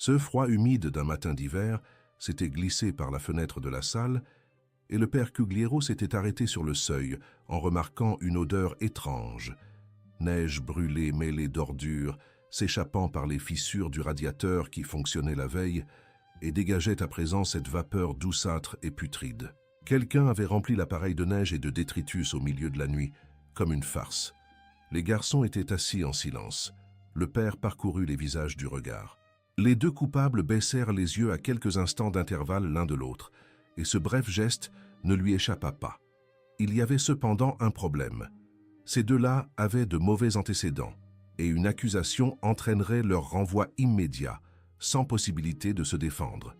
Ce froid humide d'un matin d'hiver s'était glissé par la fenêtre de la salle et le père Cugliero s'était arrêté sur le seuil en remarquant une odeur étrange. Neige brûlée mêlée d'ordures, s'échappant par les fissures du radiateur qui fonctionnait la veille et dégageait à présent cette vapeur douceâtre et putride. Quelqu'un avait rempli l'appareil de neige et de détritus au milieu de la nuit, comme une farce. Les garçons étaient assis en silence. Le père parcourut les visages du regard. Les deux coupables baissèrent les yeux à quelques instants d'intervalle l'un de l'autre, et ce bref geste ne lui échappa pas. Il y avait cependant un problème. Ces deux-là avaient de mauvais antécédents, et une accusation entraînerait leur renvoi immédiat, sans possibilité de se défendre.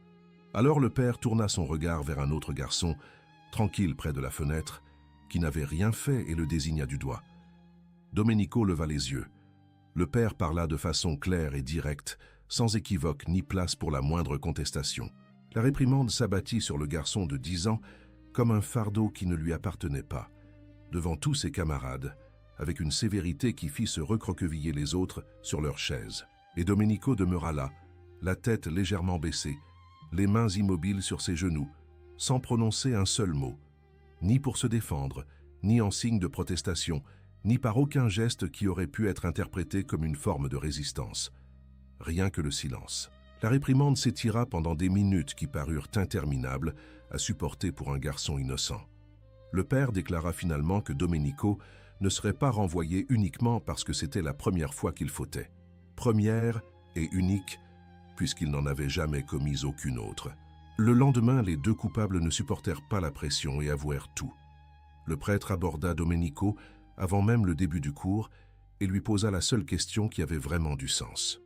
Alors le père tourna son regard vers un autre garçon, tranquille près de la fenêtre, qui n'avait rien fait et le désigna du doigt. Domenico leva les yeux. Le père parla de façon claire et directe, sans équivoque ni place pour la moindre contestation. La réprimande s'abattit sur le garçon de 10 ans comme un fardeau qui ne lui appartenait pas, devant tous ses camarades, avec une sévérité qui fit se recroqueviller les autres sur leurs chaises. Et Domenico demeura là, la tête légèrement baissée, les mains immobiles sur ses genoux, sans prononcer un seul mot, ni pour se défendre, ni en signe de protestation, ni par aucun geste qui aurait pu être interprété comme une forme de résistance. Rien que le silence. La réprimande s'étira pendant des minutes qui parurent interminables à supporter pour un garçon innocent. Le père déclara finalement que Domenico ne serait pas renvoyé uniquement parce que c'était la première fois qu'il fautait. Première et unique, puisqu'il n'en avait jamais commis aucune autre. Le lendemain, les deux coupables ne supportèrent pas la pression et avouèrent tout. Le prêtre aborda Domenico avant même le début du cours et lui posa la seule question qui avait vraiment du sens.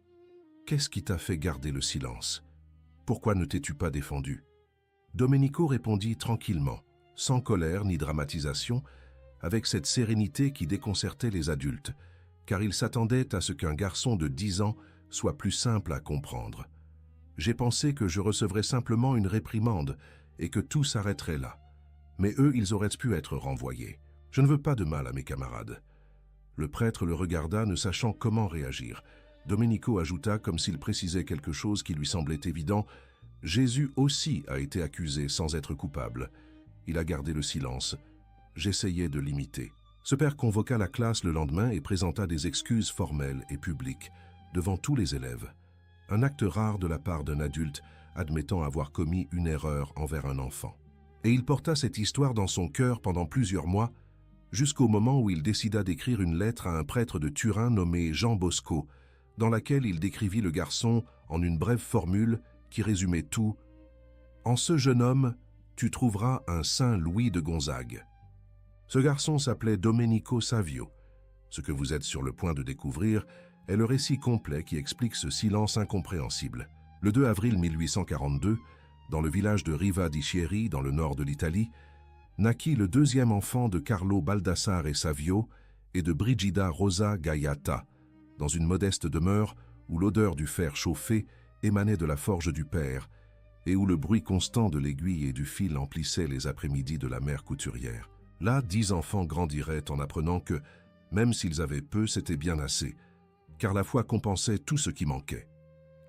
« Qu'est-ce qui t'a fait garder le silence? Pourquoi ne t'es-tu pas défendu » Domenico répondit tranquillement, sans colère ni dramatisation, avec cette sérénité qui déconcertait les adultes, car il s'attendait à ce qu'un garçon de 10 ans soit plus simple à comprendre. « J'ai pensé que je recevrais simplement une réprimande et que tout s'arrêterait là. Mais eux, ils auraient pu être renvoyés. Je ne veux pas de mal à mes camarades. » Le prêtre le regarda, ne sachant comment réagir. Domenico ajouta, comme s'il précisait quelque chose qui lui semblait évident, « Jésus aussi a été accusé sans être coupable. Il a gardé le silence. J'essayais de l'imiter. » Ce père convoqua la classe le lendemain et présenta des excuses formelles et publiques, devant tous les élèves. Un acte rare de la part d'un adulte admettant avoir commis une erreur envers un enfant. Et il porta cette histoire dans son cœur pendant plusieurs mois, jusqu'au moment où il décida d'écrire une lettre à un prêtre de Turin nommé Jean Bosco, dans laquelle il décrivit le garçon en une brève formule qui résumait tout. « En ce jeune homme, tu trouveras un saint Louis de Gonzague. » Ce garçon s'appelait Domenico Savio. Ce que vous êtes sur le point de découvrir est le récit complet qui explique ce silence incompréhensible. Le 2 avril 1842, dans le village de Riva di Chieri, dans le nord de l'Italie, naquit le deuxième enfant de Carlo Baldassare Savio et de Brigida Rosa Gaiata, dans une modeste demeure où l'odeur du fer chauffé émanait de la forge du père et où le bruit constant de l'aiguille et du fil emplissait les après-midi de la mère couturière. Là, 10 enfants grandiraient en apprenant que, même s'ils avaient peu, c'était bien assez, car la foi compensait tout ce qui manquait.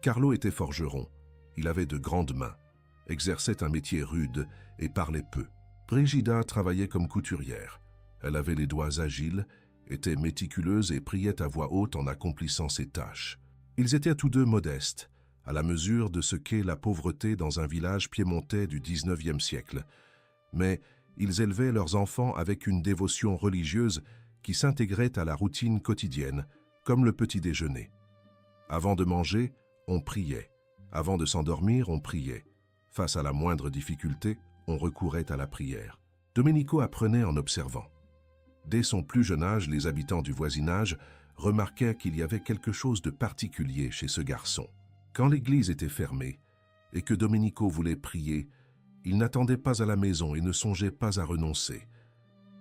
Carlo était forgeron, il avait de grandes mains, exerçait un métier rude et parlait peu. Brigida travaillait comme couturière. Elle avait les doigts agiles, était méticuleuse et priait à voix haute en accomplissant ses tâches. Ils étaient tous deux modestes, à la mesure de ce qu'est la pauvreté dans un village piémontais du XIXe siècle. Mais ils élevaient leurs enfants avec une dévotion religieuse qui s'intégrait à la routine quotidienne, comme le petit déjeuner. Avant de manger, on priait. Avant de s'endormir, on priait. Face à la moindre difficulté, on recourait à la prière. Domenico apprenait en observant. Dès son plus jeune âge, les habitants du voisinage remarquèrent qu'il y avait quelque chose de particulier chez ce garçon. Quand l'église était fermée et que Domenico voulait prier, il n'attendait pas à la maison et ne songeait pas à renoncer.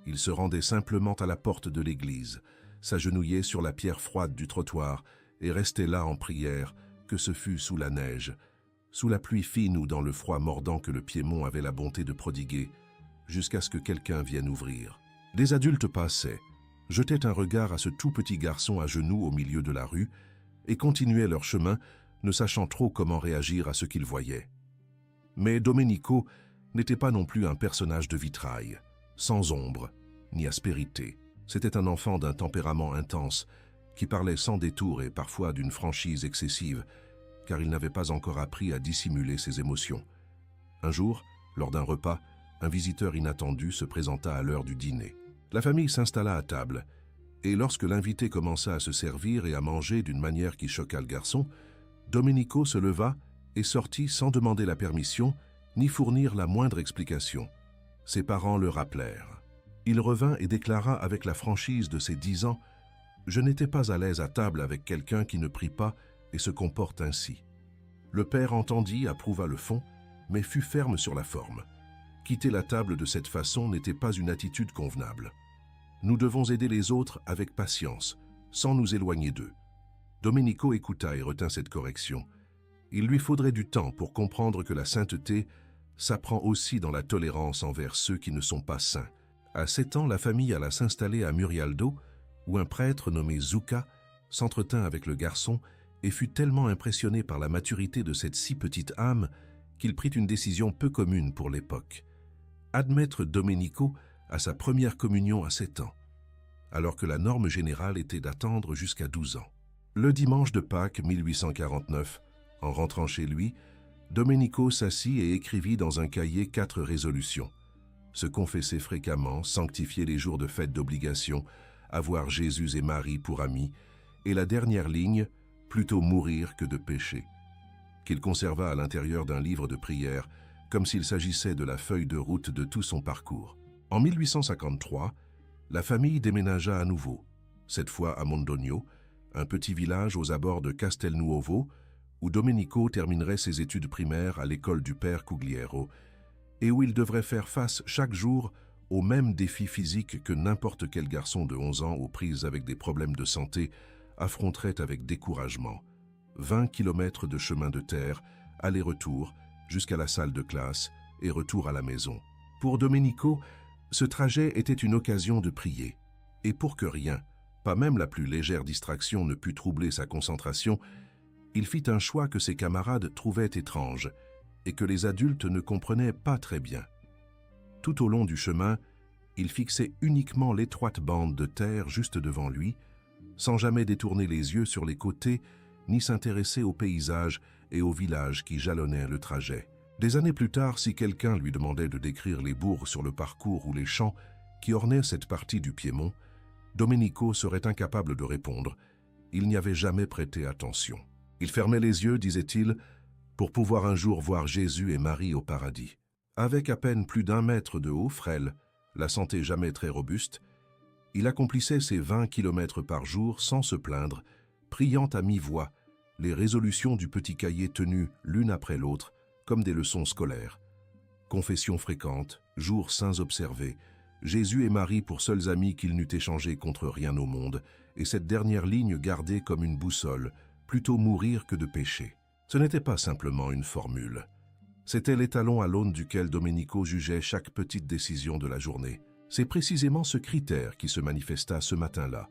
Il se rendait simplement à la porte de l'église, s'agenouillait sur la pierre froide du trottoir et restait là en prière, que ce fût sous la neige, sous la pluie fine ou dans le froid mordant que le Piémont avait la bonté de prodiguer, jusqu'à ce que quelqu'un vienne ouvrir. Des adultes passaient, jetaient un regard à ce tout petit garçon à genoux au milieu de la rue et continuaient leur chemin, ne sachant trop comment réagir à ce qu'il voyait. Mais Domenico n'était pas non plus un personnage de vitrail, sans ombre ni aspérité. C'était un enfant d'un tempérament intense, qui parlait sans détour et parfois d'une franchise excessive, car il n'avait pas encore appris à dissimuler ses émotions. Un jour, lors d'un repas, un visiteur inattendu se présenta à l'heure du dîner. La famille s'installa à table, et lorsque l'invité commença à se servir et à manger d'une manière qui choqua le garçon, Domenico se leva et sortit sans demander la permission ni fournir la moindre explication. Ses parents le rappelèrent. Il revint et déclara avec la franchise de ses 10 ans « Je n'étais pas à l'aise à table avec quelqu'un qui ne prie pas et se comporte ainsi. » Le père entendit, approuva le fond, mais fut ferme sur la forme. Quitter la table de cette façon n'était pas une attitude convenable. Nous devons aider les autres avec patience, sans nous éloigner d'eux. Domenico écouta et retint cette correction. Il lui faudrait du temps pour comprendre que la sainteté s'apprend aussi dans la tolérance envers ceux qui ne sont pas saints. À 7 ans, la famille alla s'installer à Murialdo, où un prêtre nommé Zucca s'entretint avec le garçon et fut tellement impressionné par la maturité de cette si petite âme qu'il prit une décision peu commune pour l'époque. Admettre Domenico à sa première communion à 7 ans, alors que la norme générale était d'attendre jusqu'à 12 ans. Le dimanche de Pâques 1849, en rentrant chez lui, Domenico s'assit et écrivit dans un cahier 4 résolutions. Se confesser fréquemment, sanctifier les jours de fête d'obligation, avoir Jésus et Marie pour amis, et la dernière ligne, plutôt mourir que de pécher, qu'il conserva à l'intérieur d'un livre de prière, comme s'il s'agissait de la feuille de route de tout son parcours. En 1853, la famille déménagea à nouveau, cette fois à Mondogno, un petit village aux abords de Castelnuovo, où Domenico terminerait ses études primaires à l'école du père Cugliero, et où il devrait faire face chaque jour aux mêmes défis physiques que n'importe quel garçon de 11 ans aux prises avec des problèmes de santé affronterait avec découragement. 20 kilomètres de chemin de terre, aller-retour, jusqu'à la salle de classe et retour à la maison. Pour Domenico, ce trajet était une occasion de prier. Et pour que rien, pas même la plus légère distraction ne pût troubler sa concentration, il fit un choix que ses camarades trouvaient étrange et que les adultes ne comprenaient pas très bien. Tout au long du chemin, il fixait uniquement l'étroite bande de terre juste devant lui, sans jamais détourner les yeux sur les côtés ni s'intéresser aux paysages et aux villages qui jalonnaient le trajet. Des années plus tard, si quelqu'un lui demandait de décrire les bourgs sur le parcours ou les champs qui ornaient cette partie du Piémont, Domenico serait incapable de répondre. Il n'y avait jamais prêté attention. Il fermait les yeux, disait-il, pour pouvoir un jour voir Jésus et Marie au paradis. Avec à peine plus d'1 mètre de haut, frêle, la santé jamais très robuste, il accomplissait ses 20 kilomètres par jour sans se plaindre, priant à mi-voix, les résolutions du petit cahier tenues l'une après l'autre, comme des leçons scolaires. Confessions fréquentes, jours saints observés, Jésus et Marie pour seuls amis qu'il n'eût échangés contre rien au monde, et cette dernière ligne gardée comme une boussole, plutôt mourir que de pécher. Ce n'était pas simplement une formule. C'était l'étalon à l'aune duquel Domenico jugeait chaque petite décision de la journée. C'est précisément ce critère qui se manifesta ce matin-là.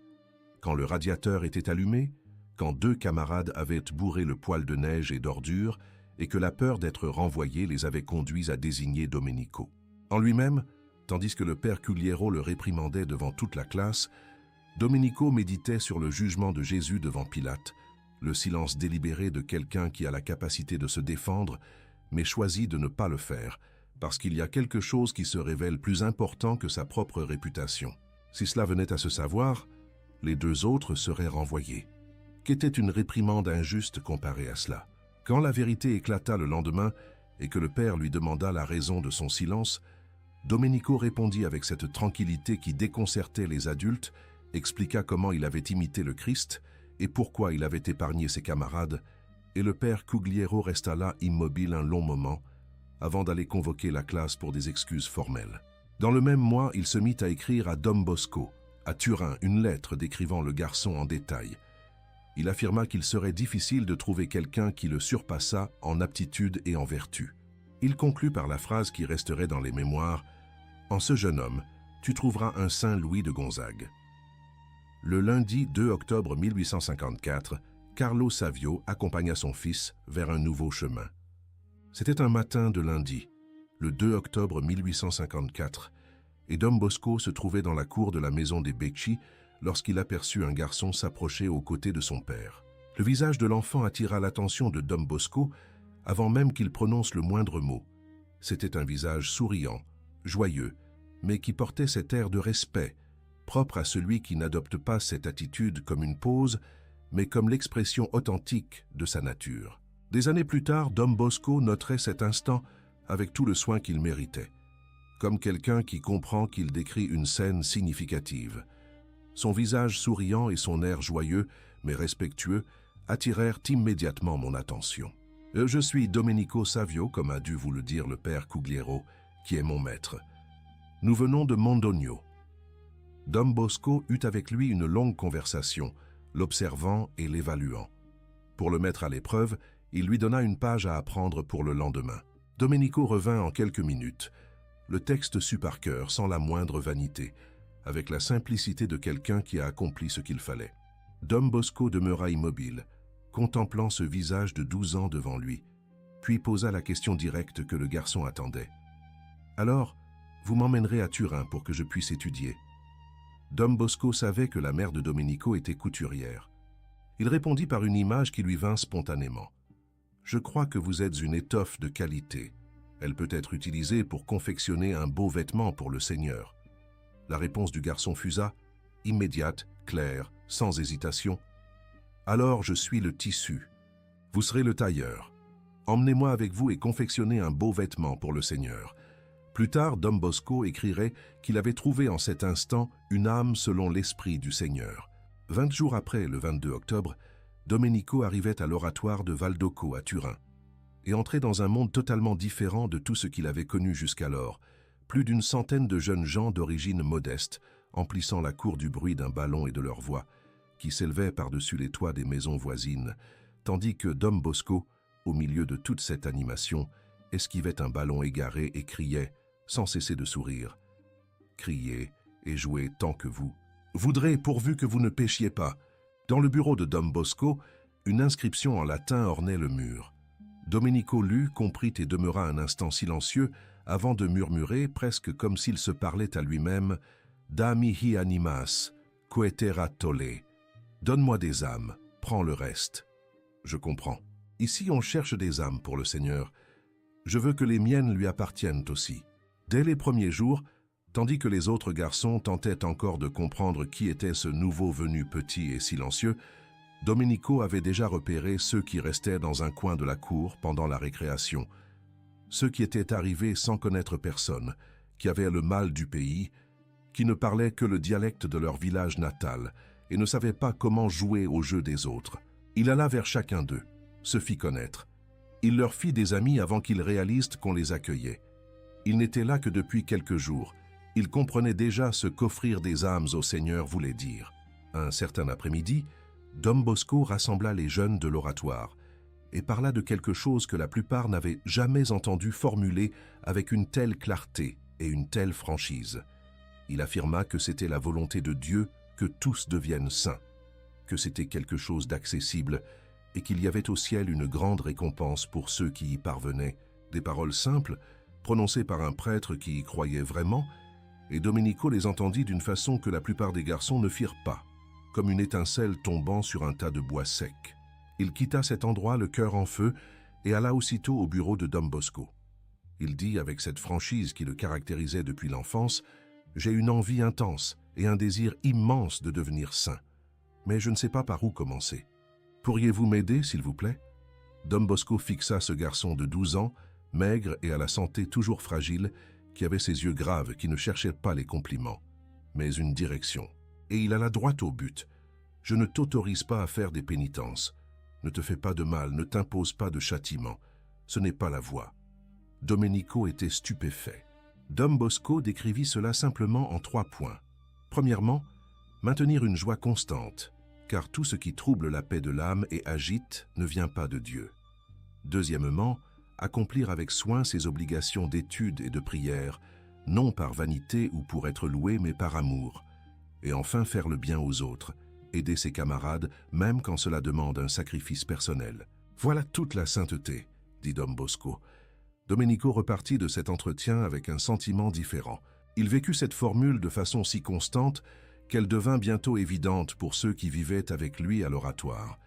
Quand le radiateur était allumé, quand 2 camarades avaient bourré le poêle de neige et d'ordures, et que la peur d'être renvoyés les avait conduits à désigner Domenico. En lui-même, tandis que le père Cugliero le réprimandait devant toute la classe, Domenico méditait sur le jugement de Jésus devant Pilate, le silence délibéré de quelqu'un qui a la capacité de se défendre, mais choisit de ne pas le faire, parce qu'il y a quelque chose qui se révèle plus important que sa propre réputation. Si cela venait à se savoir, les 2 autres seraient renvoyés. Qu'était une réprimande injuste comparée à cela? Quand la vérité éclata le lendemain et que le père lui demanda la raison de son silence, Domenico répondit avec cette tranquillité qui déconcertait les adultes, expliqua comment il avait imité le Christ et pourquoi il avait épargné ses camarades, et le père Cugliero resta là immobile un long moment, avant d'aller convoquer la classe pour des excuses formelles. Dans le même mois, il se mit à écrire à Dom Bosco, à Turin, une lettre décrivant le garçon en détail. Il affirma qu'il serait difficile de trouver quelqu'un qui le surpassât en aptitude et en vertu. Il conclut par la phrase qui resterait dans les mémoires « En ce jeune homme, tu trouveras un saint Louis de Gonzague ». Le lundi 2 octobre 1854, Carlo Savio accompagna son fils vers un nouveau chemin. C'était un matin de lundi, le 2 octobre 1854, et Dom Bosco se trouvait dans la cour de la maison des Becci lorsqu'il aperçut un garçon s'approcher aux côtés de son père. Le visage de l'enfant attira l'attention de Dom Bosco avant même qu'il prononce le moindre mot. C'était un visage souriant, joyeux, mais qui portait cet air de respect, propre à celui qui n'adopte pas cette attitude comme une pose, mais comme l'expression authentique de sa nature. Des années plus tard, Dom Bosco noterait cet instant avec tout le soin qu'il méritait, comme quelqu'un qui comprend qu'il décrit une scène significative. Son visage souriant et son air joyeux, mais respectueux, attirèrent immédiatement mon attention. Je suis Domenico Savio, comme a dû vous le dire le père Cugliero, qui est mon maître. Nous venons de Mondogno. Dom Bosco eut avec lui une longue conversation, l'observant et l'évaluant. Pour le mettre à l'épreuve, il lui donna une page à apprendre pour le lendemain. Domenico revint en quelques minutes, le texte su par cœur, sans la moindre vanité, avec la simplicité de quelqu'un qui a accompli ce qu'il fallait. Dom Bosco demeura immobile, contemplant ce visage de 12 ans devant lui, puis posa la question directe que le garçon attendait. « Alors, vous m'emmènerez à Turin pour que je puisse étudier. » Dom Bosco savait que la mère de Domenico était couturière. Il répondit par une image qui lui vint spontanément. « Je crois que vous êtes une étoffe de qualité. Elle peut être utilisée pour confectionner un beau vêtement pour le Seigneur. » La réponse du garçon fusa, immédiate, claire, sans hésitation. « Alors je suis le tissu. Vous serez le tailleur. Emmenez-moi avec vous et confectionnez un beau vêtement pour le Seigneur. » Plus tard, Dom Bosco écrirait qu'il avait trouvé en cet instant une âme selon l'esprit du Seigneur. 20 jours après, le 22 octobre, Domenico arrivait à l'oratoire de Valdocco à Turin et entrait dans un monde totalement différent de tout ce qu'il avait connu jusqu'alors. Plus d'une centaine de jeunes gens d'origine modeste, emplissant la cour du bruit d'un ballon et de leur voix, qui s'élevaient par-dessus les toits des maisons voisines, tandis que Dom Bosco, au milieu de toute cette animation, esquivait un ballon égaré et criait, sans cesser de sourire. Criez et jouez tant que vous voudrez, pourvu que vous ne péchiez pas. Dans le bureau de Dom Bosco, une inscription en latin ornait le mur. Domenico lut, comprit et demeura un instant silencieux avant de murmurer, presque comme s'il se parlait à lui-même, « Damihi animas, quaetera tolle. » Donne-moi des âmes, prends le reste. Je comprends. Ici, on cherche des âmes pour le Seigneur. Je veux que les miennes lui appartiennent aussi. Dès les premiers jours, tandis que les autres garçons tentaient encore de comprendre qui était ce nouveau venu petit et silencieux, Domenico avait déjà repéré ceux qui restaient dans un coin de la cour pendant la récréation, ceux qui étaient arrivés sans connaître personne, qui avaient le mal du pays, qui ne parlaient que le dialecte de leur village natal et ne savaient pas comment jouer au jeu des autres. Il alla vers chacun d'eux, se fit connaître. Il leur fit des amis avant qu'ils réalisent qu'on les accueillait. Il n'était là que depuis quelques jours. Il comprenait déjà ce qu'offrir des âmes au Seigneur voulait dire. Un certain après-midi, Dom Bosco rassembla les jeunes de l'oratoire et parla de quelque chose que la plupart n'avaient jamais entendu formuler avec une telle clarté et une telle franchise. Il affirma que c'était la volonté de Dieu que tous deviennent saints, que c'était quelque chose d'accessible et qu'il y avait au ciel une grande récompense pour ceux qui y parvenaient, des paroles simples, prononcées par un prêtre qui y croyait vraiment, et Domenico les entendit d'une façon que la plupart des garçons ne firent pas, comme une étincelle tombant sur un tas de bois sec. Il quitta cet endroit le cœur en feu et alla aussitôt au bureau de Dom Bosco. Il dit avec cette franchise qui le caractérisait depuis l'enfance, « J'ai une envie intense et un désir immense de devenir saint, mais je ne sais pas par où commencer. Pourriez-vous m'aider, s'il vous plaît ?» Dom Bosco fixa ce garçon de 12 ans, maigre et à la santé toujours fragile, qui avait ses yeux graves, qui ne cherchait pas les compliments, mais une direction. Et il alla droit au but. « Je ne t'autorise pas à faire des pénitences. Ne te fais pas de mal, ne t'impose pas de châtiment. Ce n'est pas la voie. » Domenico était stupéfait. Dom Bosco décrivit cela simplement en 3 points. Premièrement, maintenir une joie constante, car tout ce qui trouble la paix de l'âme et agite ne vient pas de Dieu. Deuxièmement, accomplir avec soin ses obligations d'étude et de prière, non par vanité ou pour être loué, mais par amour. Et enfin, faire le bien aux autres, aider ses camarades, même quand cela demande un sacrifice personnel. Voilà toute la sainteté, dit Dom Bosco. Domenico repartit de cet entretien avec un sentiment différent. Il vécut cette formule de façon si constante qu'elle devint bientôt évidente pour ceux qui vivaient avec lui à l'oratoire.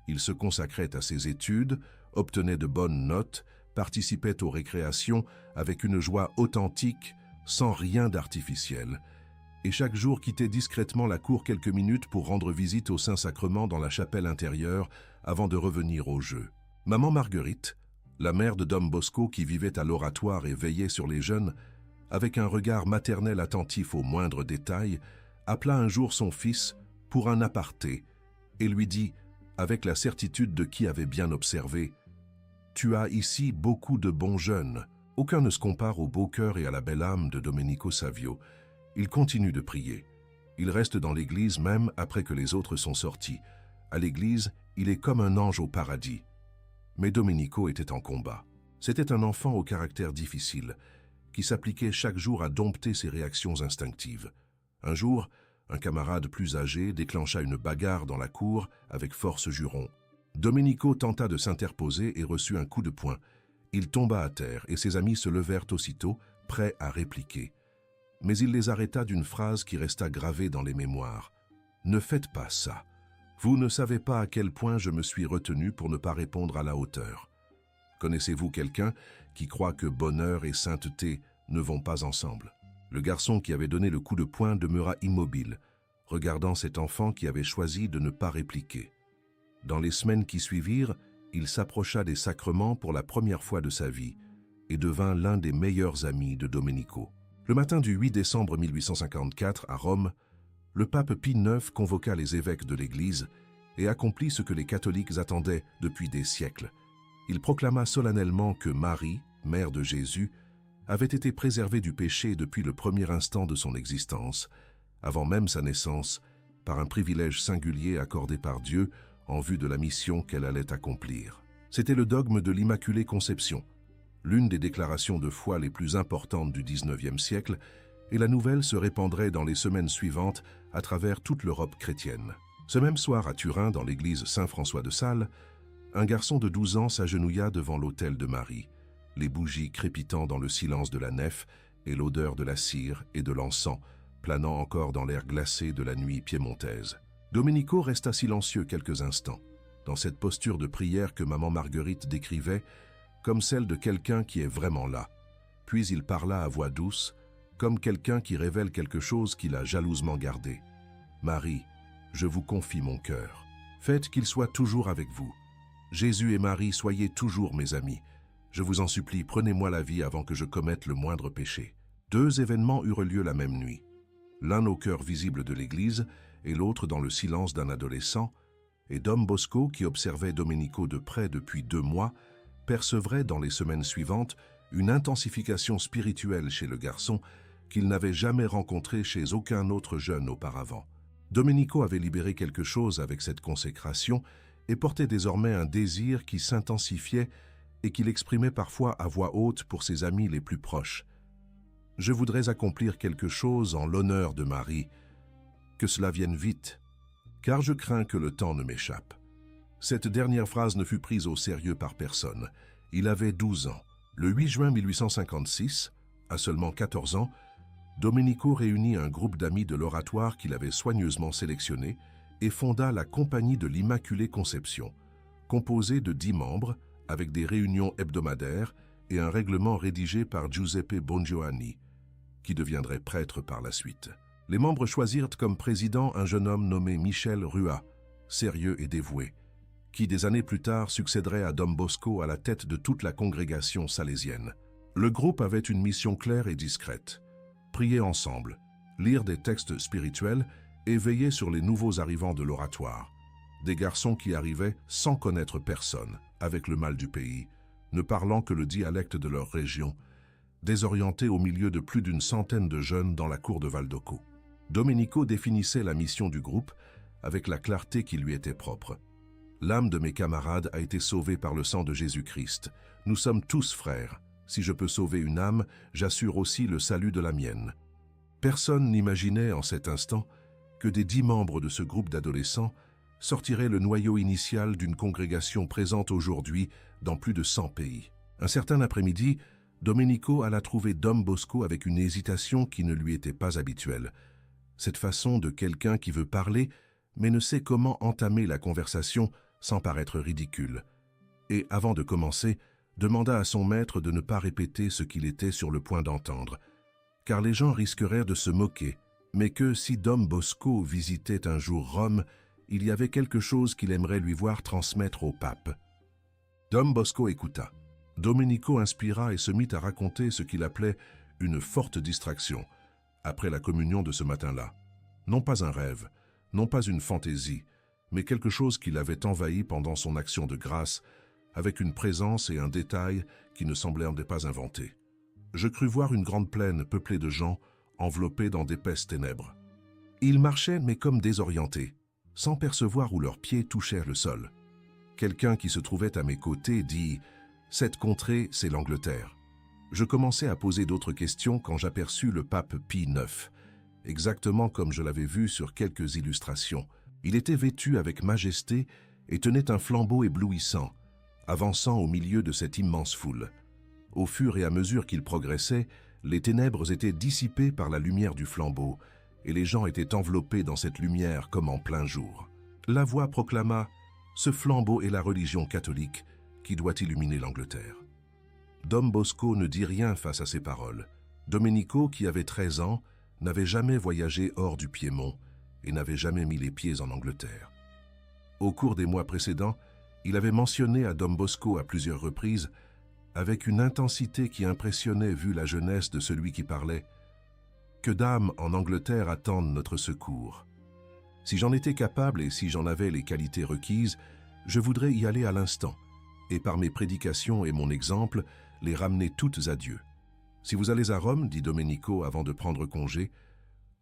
Il se consacrait à ses études, obtenait de bonnes notes, participait aux récréations avec une joie authentique, sans rien d'artificiel, et chaque jour quittait discrètement la cour quelques minutes pour rendre visite au Saint-Sacrement dans la chapelle intérieure avant de revenir au jeu. Maman Marguerite, la mère de Dom Bosco qui vivait à l'oratoire et veillait sur les jeunes, avec un regard maternel attentif aux moindres détails, appela un jour son fils pour un aparté et lui dit, avec la certitude de qui avait bien observé, « Tu as ici beaucoup de bons jeunes. » Aucun ne se compare au beau cœur et à la belle âme de Domenico Savio. Il continue de prier. Il reste dans l'église même après que les autres sont sortis. À l'église, il est comme un ange au paradis. Mais Domenico était en combat. C'était un enfant au caractère difficile, qui s'appliquait chaque jour à dompter ses réactions instinctives. Un jour, un camarade plus âgé déclencha une bagarre dans la cour avec force juron. Domenico tenta de s'interposer et reçut un coup de poing. Il tomba à terre et ses amis se levèrent aussitôt, prêts à répliquer. Mais il les arrêta d'une phrase qui resta gravée dans les mémoires. « Ne faites pas ça. Vous ne savez pas à quel point je me suis retenu pour ne pas répondre à la hauteur. Connaissez-vous quelqu'un qui croit que bonheur et sainteté ne vont pas ensemble ?» Le garçon qui avait donné le coup de poing demeura immobile, regardant cet enfant qui avait choisi de ne pas répliquer. Dans les semaines qui suivirent, il s'approcha des sacrements pour la première fois de sa vie et devint l'un des meilleurs amis de Domenico. Le matin du 8 décembre 1854, à Rome, le pape Pie IX convoqua les évêques de l'Église et accomplit ce que les catholiques attendaient depuis des siècles. Il proclama solennellement que Marie, mère de Jésus, avait été préservée du péché depuis le premier instant de son existence, avant même sa naissance, par un privilège singulier accordé par Dieu en vue de la mission qu'elle allait accomplir. C'était le dogme de l'Immaculée Conception, l'une des déclarations de foi les plus importantes du XIXe siècle, et la nouvelle se répandrait dans les semaines suivantes à travers toute l'Europe chrétienne. Ce même soir à Turin, dans l'église Saint-François de Sales, un garçon de 12 ans s'agenouilla devant l'autel de Marie, les bougies crépitant dans le silence de la nef et l'odeur de la cire et de l'encens, planant encore dans l'air glacé de la nuit piémontaise. Domenico resta silencieux quelques instants, dans cette posture de prière que maman Marguerite décrivait comme celle de quelqu'un qui est vraiment là. Puis il parla à voix douce, comme quelqu'un qui révèle quelque chose qu'il a jalousement gardé. « Marie, je vous confie mon cœur. Faites qu'il soit toujours avec vous. Jésus et Marie, soyez toujours mes amis. Je vous en supplie, prenez-moi la vie avant que je commette le moindre péché. » Deux événements eurent lieu la même nuit. L'un au cœur visible de l'église et l'autre dans le silence d'un adolescent, et Dom Bosco, qui observait Domenico de près depuis 2 mois, percevrait dans les semaines suivantes une intensification spirituelle chez le garçon qu'il n'avait jamais rencontrée chez aucun autre jeune auparavant. Domenico avait libéré quelque chose avec cette consécration et portait désormais un désir qui s'intensifiait et qu'il exprimait parfois à voix haute pour ses amis les plus proches. « Je voudrais accomplir quelque chose en l'honneur de Marie, que cela vienne vite, car je crains que le temps ne m'échappe. » Cette dernière phrase ne fut prise au sérieux par personne. Il avait 12 ans. Le 8 juin 1856, à seulement 14 ans, Domenico réunit un groupe d'amis de l'oratoire qu'il avait soigneusement sélectionné et fonda la Compagnie de l'Immaculée Conception, composée de 10 membres, avec des réunions hebdomadaires et un règlement rédigé par Giuseppe Bongiovanni, qui deviendrait prêtre par la suite. Les membres choisirent comme président un jeune homme nommé Michel Rua, sérieux et dévoué, qui des années plus tard succéderait à Dom Bosco à la tête de toute la congrégation salésienne. Le groupe avait une mission claire et discrète: prier ensemble, lire des textes spirituels et veiller sur les nouveaux arrivants de l'oratoire, des garçons qui arrivaient sans connaître personne, avec le mal du pays, ne parlant que le dialecte de leur région, désorientés au milieu de plus d'une centaine de jeunes dans la cour de Valdocco. Domenico définissait la mission du groupe avec la clarté qui lui était propre. L'âme de mes camarades a été sauvée par le sang de Jésus-Christ. Nous sommes tous frères. Si je peux sauver une âme, j'assure aussi le salut de la mienne. Personne n'imaginait en cet instant que des 10 membres de ce groupe d'adolescents sortirait le noyau initial d'une congrégation présente aujourd'hui dans plus de 100 pays. Un certain après-midi, Domenico alla trouver Dom Bosco avec une hésitation qui ne lui était pas habituelle. Cette façon de quelqu'un qui veut parler, mais ne sait comment entamer la conversation sans paraître ridicule. Et avant de commencer, demanda à son maître de ne pas répéter ce qu'il était sur le point d'entendre, car les gens risqueraient de se moquer, mais que si Dom Bosco visitait un jour Rome, il y avait quelque chose qu'il aimerait lui voir transmettre au pape. Dom Bosco écouta. Domenico inspira et se mit à raconter ce qu'il appelait une forte distraction, après la communion de ce matin-là. Non pas un rêve, non pas une fantaisie, mais quelque chose qui l'avait envahi pendant son action de grâce, avec une présence et un détail qui ne semblaient pas inventés. Je crus voir une grande plaine peuplée de gens, enveloppés dans d'épaisses ténèbres. Ils marchaient, mais comme désorientés, sans percevoir où leurs pieds touchèrent le sol. Quelqu'un qui se trouvait à mes côtés dit « Cette contrée, c'est l'Angleterre ». Je commençais à poser d'autres questions quand j'aperçus le pape Pie IX, exactement comme je l'avais vu sur quelques illustrations. Il était vêtu avec majesté et tenait un flambeau éblouissant, avançant au milieu de cette immense foule. Au fur et à mesure qu'il progressait, les ténèbres étaient dissipées par la lumière du flambeau, et les gens étaient enveloppés dans cette lumière comme en plein jour. La voix proclama « Ce flambeau est la religion catholique qui doit illuminer l'Angleterre ». Dom Bosco ne dit rien face à ces paroles. Domenico, qui avait 13 ans, n'avait jamais voyagé hors du Piémont et n'avait jamais mis les pieds en Angleterre. Au cours des mois précédents, il avait mentionné à Dom Bosco à plusieurs reprises, avec une intensité qui impressionnait vu la jeunesse de celui qui parlait, que dames en Angleterre attendent notre secours. Si j'en étais capable et si j'en avais les qualités requises, je voudrais y aller à l'instant, et par mes prédications et mon exemple, les ramener toutes à Dieu. Si vous allez à Rome, dit Domenico avant de prendre congé,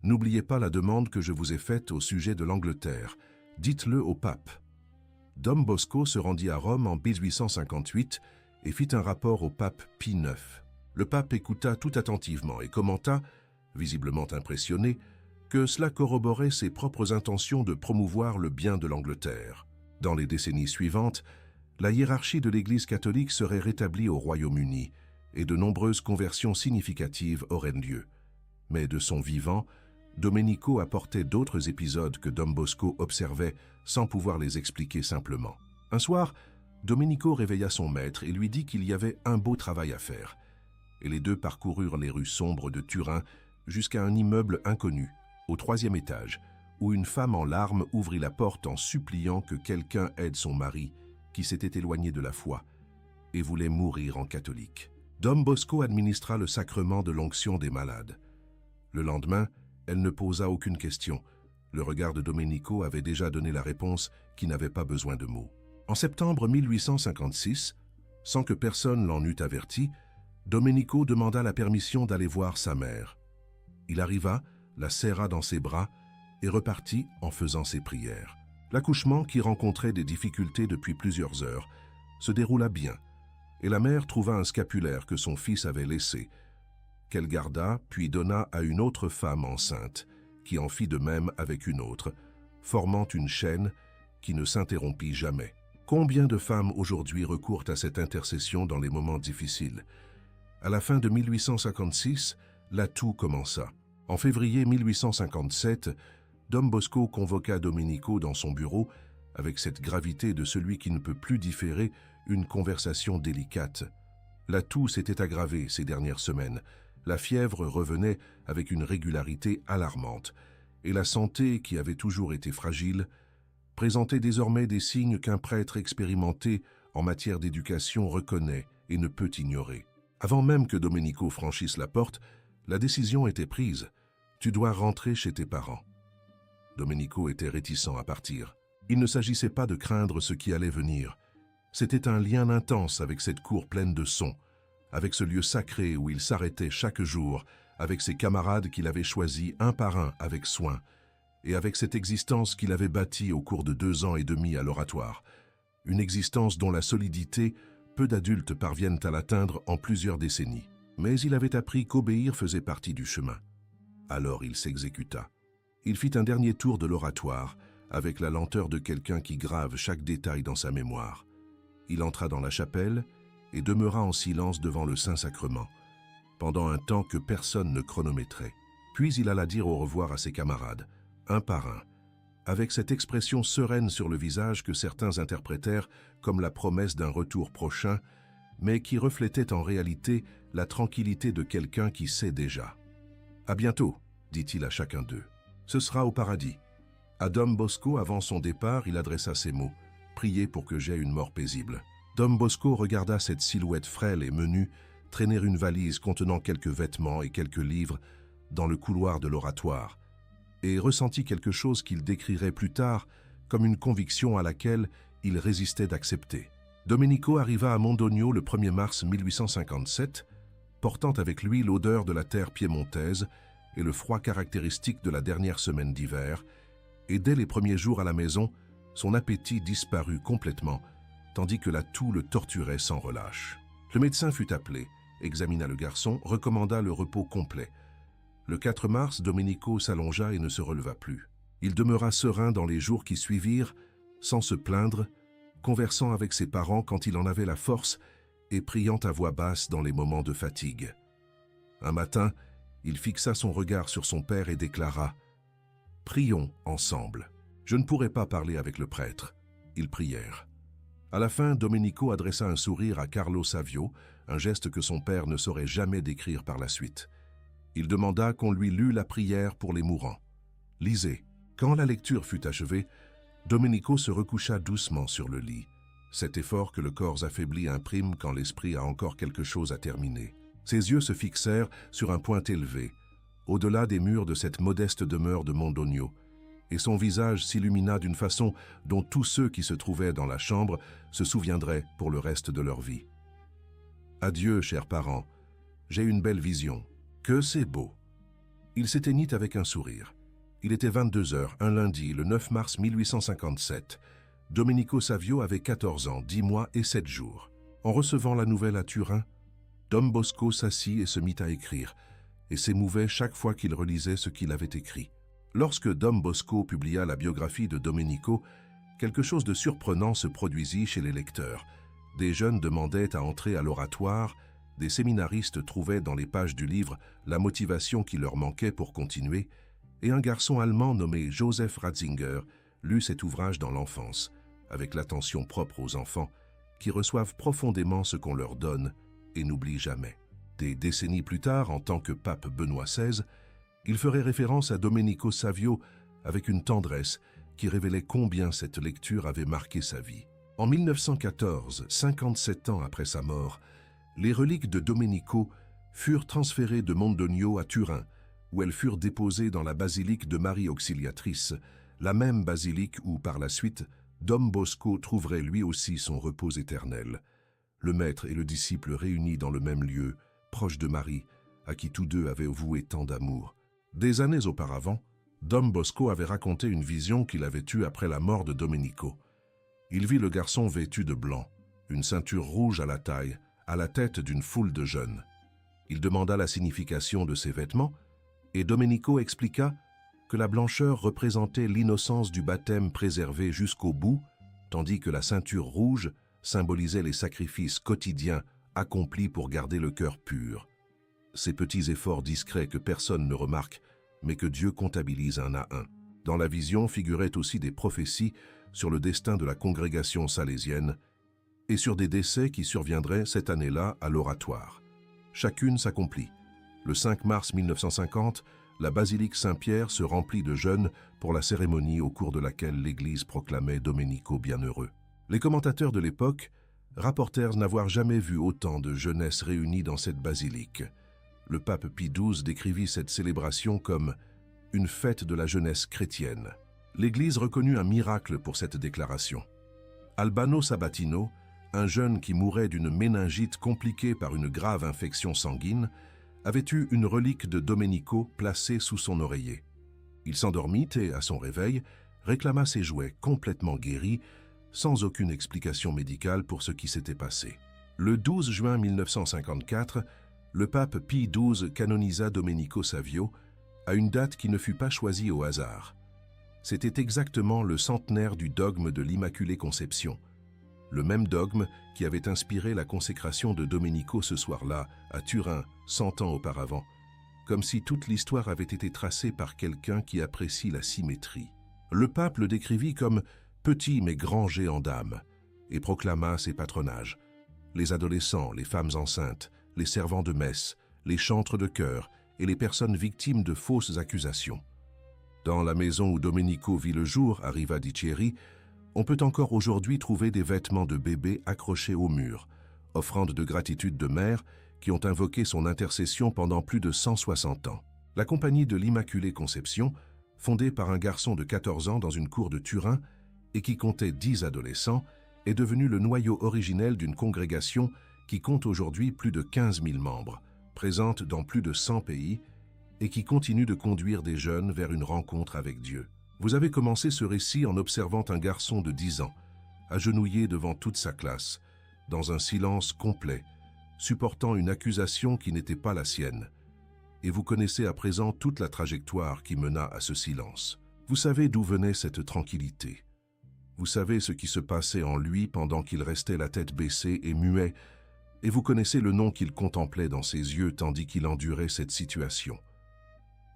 n'oubliez pas la demande que je vous ai faite au sujet de l'Angleterre. Dites-le au pape. Dom Bosco se rendit à Rome en 1858 et fit un rapport au pape Pie IX. Le pape écouta tout attentivement et commenta, visiblement impressionné, que cela corroborait ses propres intentions de promouvoir le bien de l'Angleterre. Dans les décennies suivantes, la hiérarchie de l'Église catholique serait rétablie au Royaume-Uni et de nombreuses conversions significatives auraient lieu. Mais de son vivant, Domenico apportait d'autres épisodes que Dom Bosco observait sans pouvoir les expliquer simplement. Un soir, Domenico réveilla son maître et lui dit qu'il y avait un beau travail à faire. Et les deux parcoururent les rues sombres de Turin jusqu'à un immeuble inconnu, au 3e étage, où une femme en larmes ouvrit la porte en suppliant que quelqu'un aide son mari, qui s'était éloigné de la foi, et voulait mourir en catholique. Dom Bosco administra le sacrement de l'onction des malades. Le lendemain, elle ne posa aucune question. Le regard de Domenico avait déjà donné la réponse qui n'avait pas besoin de mots. En septembre 1856, sans que personne l'en eût averti, Domenico demanda la permission d'aller voir sa mère. Il arriva, la serra dans ses bras et repartit en faisant ses prières. L'accouchement, qui rencontrait des difficultés depuis plusieurs heures, se déroula bien, et la mère trouva un scapulaire que son fils avait laissé, qu'elle garda puis donna à une autre femme enceinte, qui en fit de même avec une autre, formant une chaîne qui ne s'interrompit jamais. Combien de femmes aujourd'hui recourent à cette intercession dans les moments difficiles? À la fin de 1856, l'atout commença. En février 1857, Dom Bosco convoqua Domenico dans son bureau, avec cette gravité de celui qui ne peut plus différer une conversation délicate. La toux s'était aggravée ces dernières semaines, la fièvre revenait avec une régularité alarmante, et la santé, qui avait toujours été fragile, présentait désormais des signes qu'un prêtre expérimenté en matière d'éducation reconnaît et ne peut ignorer. Avant même que Domenico franchisse la porte, la décision était prise. Tu dois rentrer chez tes parents. Domenico était réticent à partir. Il ne s'agissait pas de craindre ce qui allait venir. C'était un lien intense avec cette cour pleine de sons, avec ce lieu sacré où il s'arrêtait chaque jour, avec ses camarades qu'il avait choisis un par un avec soin, et avec cette existence qu'il avait bâtie au cours de 2 ans et demi à l'oratoire. Une existence dont la solidité, peu d'adultes parviennent à l'atteindre en plusieurs décennies. Mais il avait appris qu'obéir faisait partie du chemin. Alors il s'exécuta. Il fit un dernier tour de l'oratoire, avec la lenteur de quelqu'un qui grave chaque détail dans sa mémoire. Il entra dans la chapelle et demeura en silence devant le Saint-Sacrement, pendant un temps que personne ne chronométrait. Puis il alla dire au revoir à ses camarades, un par un, avec cette expression sereine sur le visage que certains interprétèrent comme la promesse d'un retour prochain, mais qui reflétait en réalité la tranquillité de quelqu'un qui sait déjà. « À bientôt », dit-il à chacun d'eux. « Ce sera au paradis. » À Dom Bosco, avant son départ, il adressa ces mots. « Priez pour que j'aie une mort paisible. » Dom Bosco regarda cette silhouette frêle et menue traîner une valise contenant quelques vêtements et quelques livres dans le couloir de l'oratoire, et ressentit quelque chose qu'il décrirait plus tard comme une conviction à laquelle il résistait d'accepter. Domenico arriva à Mondogno le 1er mars 1857, portant avec lui l'odeur de la terre piémontaise et le froid caractéristique de la dernière semaine d'hiver, et dès les premiers jours à la maison, son appétit disparut complètement, tandis que la toux le torturait sans relâche. Le médecin fut appelé, examina le garçon, recommanda le repos complet. Le 4 mars, Domenico s'allongea et ne se releva plus. Il demeura serein dans les jours qui suivirent, sans se plaindre, conversant avec ses parents quand il en avait la force et priant à voix basse dans les moments de fatigue. Un matin, il fixa son regard sur son père et déclara « Prions ensemble. » Je ne pourrais pas parler avec le prêtre. Ils prièrent. À la fin, Domenico adressa un sourire à Carlo Savio, un geste que son père ne saurait jamais décrire par la suite. Il demanda qu'on lui lût la prière pour les mourants. « Lisez. » Quand la lecture fut achevée, Domenico se recoucha doucement sur le lit. Cet effort que le corps affaibli imprime quand l'esprit a encore quelque chose à terminer. Ses yeux se fixèrent sur un point élevé, au-delà des murs de cette modeste demeure de Mondogno, et son visage s'illumina d'une façon dont tous ceux qui se trouvaient dans la chambre se souviendraient pour le reste de leur vie. « Adieu, chers parents, j'ai une belle vision. Que c'est beau !» Il s'éteignit avec un sourire. Il était 22 heures, un lundi, le 9 mars 1857. Domenico Savio avait 14 ans, 10 mois et 7 jours. En recevant la nouvelle à Turin, Dom Bosco s'assit et se mit à écrire, et s'émouvait chaque fois qu'il relisait ce qu'il avait écrit. Lorsque Dom Bosco publia la biographie de Domenico, quelque chose de surprenant se produisit chez les lecteurs. Des jeunes demandaient à entrer à l'oratoire, des séminaristes trouvaient dans les pages du livre la motivation qui leur manquait pour continuer, et un garçon allemand nommé Joseph Ratzinger lut cet ouvrage dans l'enfance, avec l'attention propre aux enfants, qui reçoivent profondément ce qu'on leur donne et n'oublient jamais. Des décennies plus tard, en tant que pape Benoît XVI, il ferait référence à Domenico Savio avec une tendresse qui révélait combien cette lecture avait marqué sa vie. En 1914, 57 ans après sa mort, les reliques de Domenico furent transférées de Mondogno à Turin, où elles furent déposées dans la basilique de Marie Auxiliatrice, la même basilique où, par la suite, Dom Bosco trouverait lui aussi son repos éternel. Le maître et le disciple réunis dans le même lieu, proche de Marie, à qui tous deux avaient voué tant d'amour. Des années auparavant, Dom Bosco avait raconté une vision qu'il avait eue après la mort de Domenico. Il vit le garçon vêtu de blanc, une ceinture rouge à la taille, à la tête d'une foule de jeunes. Il demanda la signification de ces vêtements, et Domenico expliqua que la blancheur représentait l'innocence du baptême préservé jusqu'au bout, tandis que la ceinture rouge symbolisait les sacrifices quotidiens accomplis pour garder le cœur pur. Ces petits efforts discrets que personne ne remarque, mais que Dieu comptabilise un à un. Dans la vision figuraient aussi des prophéties sur le destin de la congrégation salésienne et sur des décès qui surviendraient cette année-là à l'oratoire. Chacune s'accomplit. Le 5 mars 1950, la basilique Saint-Pierre se remplit de jeunes pour la cérémonie au cours de laquelle l'Église proclamait Domenico bienheureux. Les commentateurs de l'époque rapportèrent n'avoir jamais vu autant de jeunesse réunie dans cette basilique. Le pape Pie XII décrivit cette célébration comme « une fête de la jeunesse chrétienne ». L'Église reconnut un miracle pour cette déclaration. Albano Sabatino, un jeune qui mourait d'une méningite compliquée par une grave infection sanguine, avait eu une relique de Domenico placée sous son oreiller. Il s'endormit et, à son réveil, réclama ses jouets complètement guéris, sans aucune explication médicale pour ce qui s'était passé. Le 12 juin 1954, le pape Pie XII canonisa Domenico Savio, à une date qui ne fut pas choisie au hasard. C'était exactement le centenaire du dogme de l'Immaculée Conception, le même dogme qui avait inspiré la consécration de Domenico ce soir-là, à Turin, 100 ans auparavant, comme si toute l'histoire avait été tracée par quelqu'un qui apprécie la symétrie. Le pape le décrivit comme « petit mais grand géant d'âme » et proclama ses patronages. Les adolescents, les femmes enceintes, les servants de messe, les chantres de chœur et les personnes victimes de fausses accusations. Dans la maison où Domenico vit le jour, à Riva di Chieri, on peut encore aujourd'hui trouver des vêtements de bébé accrochés au mur, offrande de gratitude de mères qui ont invoqué son intercession pendant plus de 160 ans. La compagnie de l'Immaculée Conception, fondée par un garçon de 14 ans dans une cour de Turin et qui comptait 10 adolescents, est devenue le noyau originel d'une congrégation qui compte aujourd'hui plus de 15 000 membres, présente dans plus de 100 pays et qui continue de conduire des jeunes vers une rencontre avec Dieu. Vous avez commencé ce récit en observant un garçon de 10 ans, agenouillé devant toute sa classe, dans un silence complet, supportant une accusation qui n'était pas la sienne. Et vous connaissez à présent toute la trajectoire qui mena à ce silence. Vous savez d'où venait cette tranquillité. Vous savez ce qui se passait en lui pendant qu'il restait la tête baissée et muet, et vous connaissez le nom qu'il contemplait dans ses yeux tandis qu'il endurait cette situation.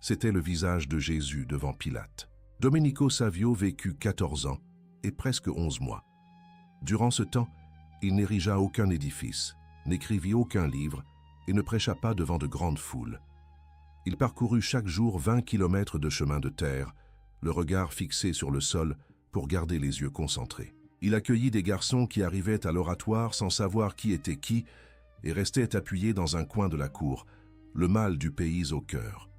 C'était le visage de Jésus devant Pilate. Domenico Savio vécut 14 ans et presque 11 mois. Durant ce temps, il n'érigea aucun édifice, n'écrivit aucun livre et ne prêcha pas devant de grandes foules. Il parcourut chaque jour 20 kilomètres de chemin de terre, le regard fixé sur le sol pour garder les yeux concentrés. Il accueillit des garçons qui arrivaient à l'oratoire sans savoir qui était qui et restaient appuyés dans un coin de la cour, le mal du pays au cœur.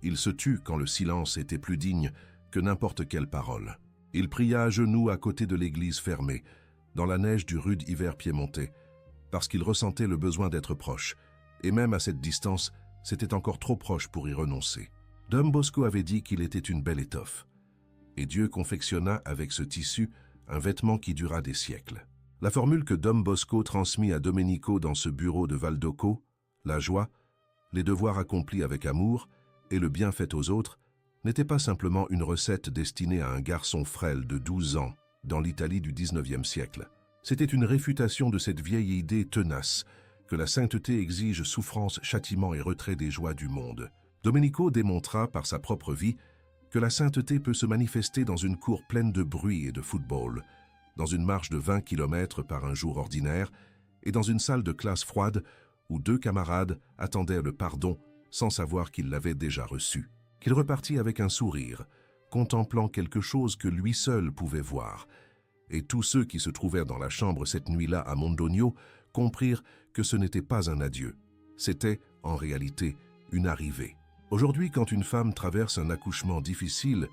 Il se tut quand le silence était plus digne que n'importe quelle parole. Il pria à genoux à côté de l'église fermée, dans la neige du rude hiver piémontais, parce qu'il ressentait le besoin d'être proche, et même à cette distance, c'était encore trop proche pour y renoncer. Dom Bosco avait dit qu'il était une belle étoffe, et Dieu confectionna avec ce tissu un vêtement qui dura des siècles. La formule que Dom Bosco transmit à Domenico dans ce bureau de Valdocco, la joie, les devoirs accomplis avec amour et le bien fait aux autres, n'était pas simplement une recette destinée à un garçon frêle de 12 ans dans l'Italie du XIXe siècle. C'était une réfutation de cette vieille idée tenace que la sainteté exige souffrance, châtiment et retrait des joies du monde. Domenico démontra par sa propre vie que la sainteté peut se manifester dans une cour pleine de bruit et de football, dans une marche de 20 km par un jour ordinaire et dans une salle de classe froide où 2 camarades attendaient le pardon sans savoir qu'il l'avait déjà reçu. Qu'il repartit avec un sourire, contemplant quelque chose que lui seul pouvait voir. Et tous ceux qui se trouvèrent dans la chambre cette nuit-là à Mondogno comprirent que ce n'était pas un adieu. C'était, en réalité, une arrivée. Aujourd'hui, quand une femme traverse un accouchement difficile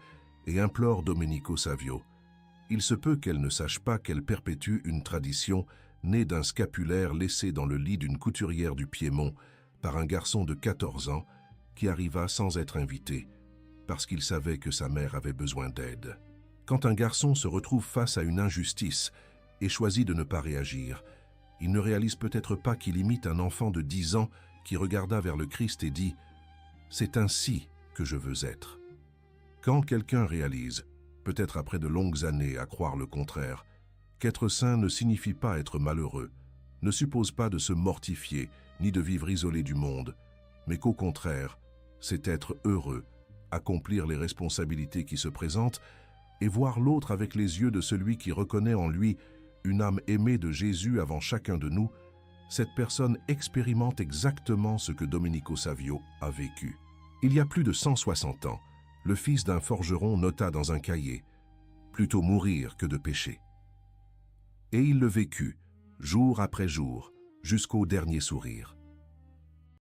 et implore Domenico Savio, il se peut qu'elle ne sache pas qu'elle perpétue une tradition née d'un scapulaire laissé dans le lit d'une couturière du Piémont par un garçon de 14 ans qui arriva sans être invité, parce qu'il savait que sa mère avait besoin d'aide. Quand un garçon se retrouve face à une injustice et choisit de ne pas réagir, il ne réalise peut-être pas qu'il imite un enfant de 10 ans qui regarda vers le Christ et dit « C'est ainsi que je veux être ». Quand quelqu'un réalise, peut-être après de longues années à croire le contraire, qu'être saint ne signifie pas être malheureux, ne suppose pas de se mortifier ni de vivre isolé du monde, mais qu'au contraire, c'est être heureux, accomplir les responsabilités qui se présentent et voir l'autre avec les yeux de celui qui reconnaît en lui une âme aimée de Jésus avant chacun de nous, cette personne expérimente exactement ce que Domenico Savio a vécu. Il y a plus de 160 ans, le fils d'un forgeron nota dans un cahier « Plutôt mourir que de pécher ». Et il le vécut, jour après jour, jusqu'au dernier sourire.